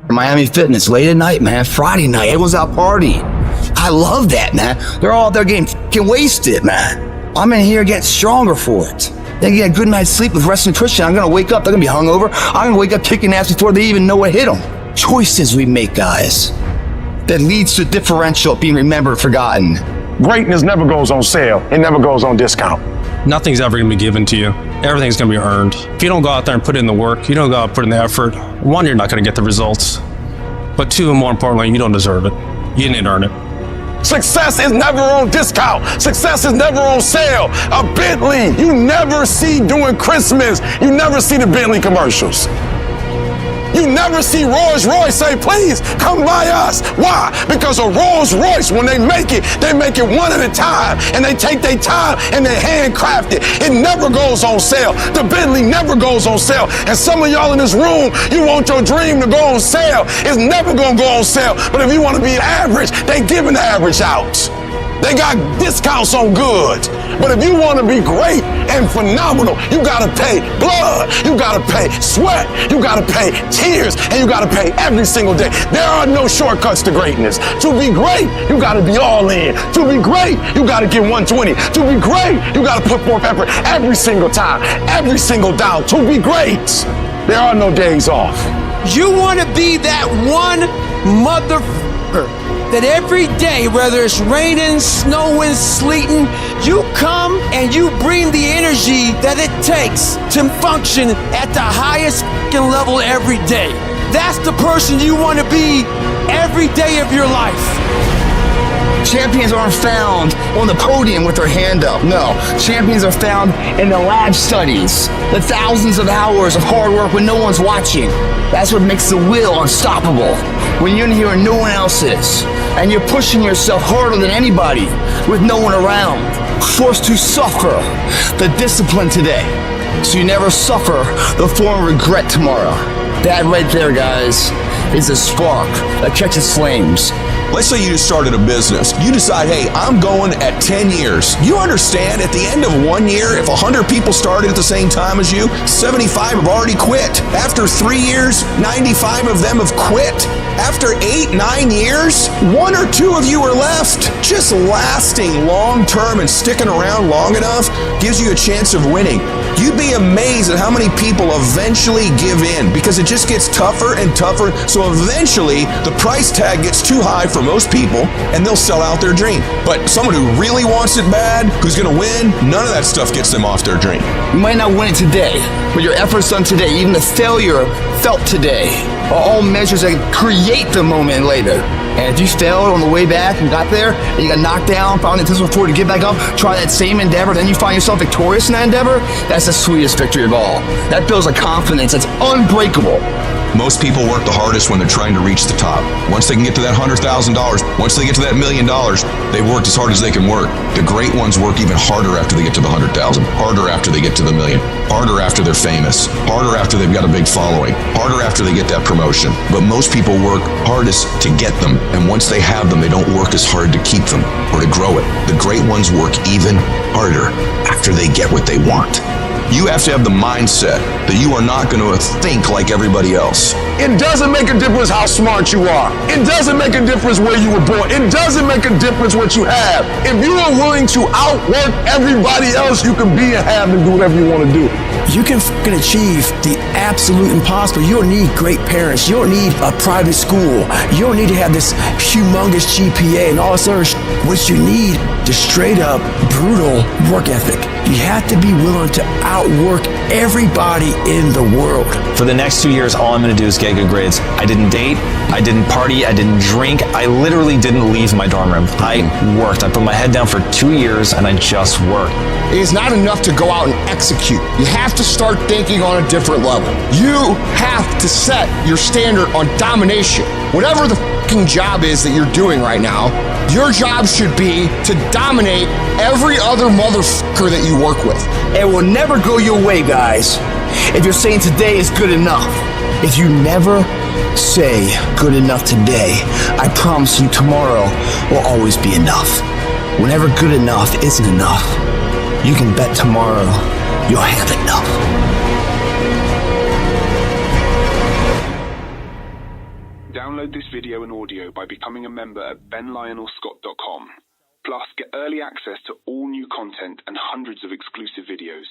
Miami Fitness, late at night, man. Friday night, everyone's out partying. I love that, man. They're all out there getting fucking wasted, man. I'm in here getting stronger for it. They get a good night's sleep with rest and nutrition. I'm gonna wake up, they're gonna be hungover. I'm gonna wake up kicking ass before they even know what hit them. Choices we make, guys, that leads to differential being remembered, forgotten. Greatness never goes on sale. It never goes on discount. Nothing's ever going to be given to you. Everything's going to be earned. If you don't go out there and put in the work, you don't go out and put in the effort, one, you're not going to get the results. But two, and more importantly, you don't deserve it. You didn't earn it. Success is never on discount. Success is never on sale. A Bentley, you never see during Christmas. You never see the Bentley commercials. You never see Rolls Royce say, please come by us. Why? Because a Rolls Royce, when they make it one at a time. And they take their time and they handcraft it. It never goes on sale. The Bentley never goes on sale. And some of y'all in this room, you want your dream to go on sale. It's never going to go on sale. But if you want to be average, they giving the average out. They got discounts on goods. But if you want to be great and phenomenal, you got to pay blood. You got to pay sweat. You got to pay tears. And you got to pay every single day. There are no shortcuts to greatness. To be great, you got to be all in. To be great, you got to give 120. To be great, you got to put forth effort every single time, every single down. To be great, there are no days off. You want to be that one motherfucker that every day, whether it's raining, snowing, sleeting, you come and you bring the energy that it takes to function at the highest level every day. That's the person you want to be every day of your life. Champions aren't found on the podium with their hand up. No, champions are found in the lab studies, the thousands of hours of hard work when no one's watching. That's what makes the will unstoppable. When you're in here and no one else is, and you're pushing yourself harder than anybody with no one around, forced to suffer the discipline today, so you never suffer the form of regret tomorrow. That right there, guys, is a spark that catches flames. Let's say you just started a business. You decide, hey, I'm going at 10 years. You understand at the end of 1 year, if 100 people started at the same time as you, 75 have already quit. After 3 years, 95 of them have quit. After 8, 9 years, 1 or 2 of you are left. Just lasting long term and sticking around long enough gives you a chance of winning. You'd be amazed at how many people eventually give in because it just gets tougher and tougher. So eventually the price tag gets too high for most people and they'll sell out their dream. But someone who really wants it bad, who's going to win, none of that stuff gets them off their dream. You might not win it today, but your efforts done today, even the failure felt today, are all measures that create the moment later. And if you failed on the way back and got there, and you got knocked down, found the intentional forward to get back up, try that same endeavor, then you find yourself victorious in that endeavor, that's the sweetest victory of all. That builds a confidence that's unbreakable. Most people work the hardest when they're trying to reach the top. Once they can get to that $100,000, once they get to that $1 million, they've worked as hard as they can work. The great ones work even harder after they get to the 100,000, harder after they get to the million, harder after they're famous, harder after they've got a big following, harder after they get that promotion. But most people work hardest to get them, and once they have them, they don't work as hard to keep them or to grow it. The great ones work even harder after they get what they want. You have to have the mindset that you are not going to think like everybody else. It doesn't make a difference how smart you are. It doesn't make a difference where you were born. It doesn't make a difference what you have. If you are willing to outwork everybody else, you can be and have and do whatever you want to do. You can achieve the absolute impossible. You don't need great parents. You don't need a private school. You don't need to have this humongous GPA and all this other What you need is straight up brutal work ethic. You have to be willing to outwork everybody in the world. For the next 2 years, all I'm going to do is get good grades. I didn't date, I didn't party, I didn't drink. I literally didn't leave my dorm room. I worked. I put my head down for 2 years and I just worked. It is not enough to go out and execute. You have to start thinking on a different level. You have to set your standard on domination. Whatever the fucking job is that you're doing right now, your job should be to dominate every other motherfucker that you work with. It will never go your way, guys, if you're saying today is good enough. If you never say good enough today, I promise you tomorrow will always be enough. Whenever good enough isn't enough, you can bet tomorrow you'll have enough. Download this video and audio by becoming a member at benlionelscott.com. Plus, get early access to all new content and hundreds of exclusive videos.